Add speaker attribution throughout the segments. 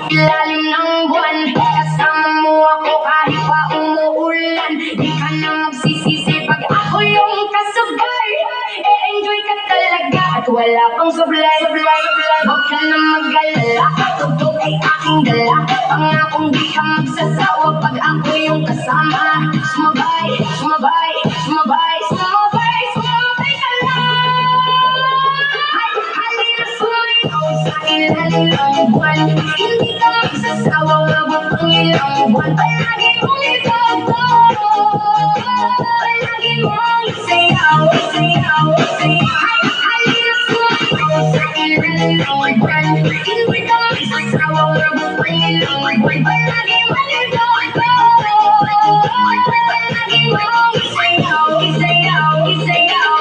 Speaker 1: Ilalim ng buwan, kasama mo ako kahit pa umuulan. Di ka na magsisisi pag ako yung kasabay. E-enjoy ka talaga at wala pang sublay. Huwag ka na mag-alala, tugtog ay aking dala. Pangakong di ka magsasawa pag ako yung kasama. Sumabay, sumabay, sumabay, sumabay, sumabay ka lang. Halina sumayaw sa ilalim ng buwan. Hindi ka magsasawa, wabot ang ilang buwan. Palagi mong itago, palagi mong isayaw, isayaw, isayaw. Halina sumayaw sa ilalim ng buwan. Hindi ka magsasawa, wabot ang ilang buwan. Palagi mong itago, palagi mong isayaw, isayaw, isayaw.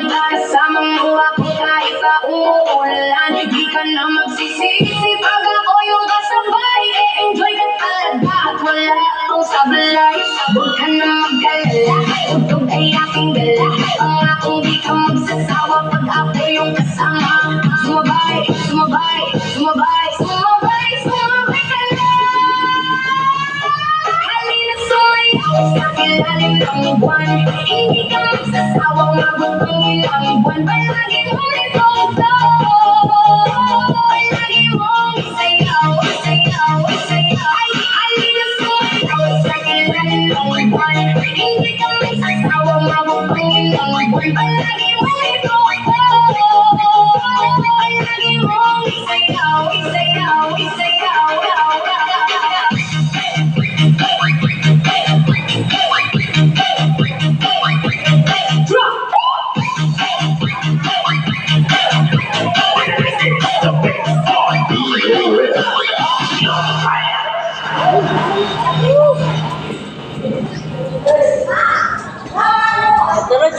Speaker 1: Kasama mo ako kahit pa umuulan. Di ka na magsisisi pag ako yung kasabay. E-enjoy ka talaga at wala akong sablay. Huwag ka na mag-alala, tugtog ay aking dala. Pangakong di ka magsasawa pag ako yung kasama. Sumabay, sumabay, sumabay, sumabay, sumabay ka lang. Halina sumayaw sa ilalim ng buwan. Hindi ka magsasawa, umabot ang ilang buwan. Palagi mong itugtog, palagi mong isayaw, isayaw, isayaw. Halina sumayaw sa ilalim ng buwan. Hindi ka magsasawa, umabot ang ilang buwan. Palagi mong itugtog, palagi mong isayaw, isayaw, isayaw.
Speaker 2: Pero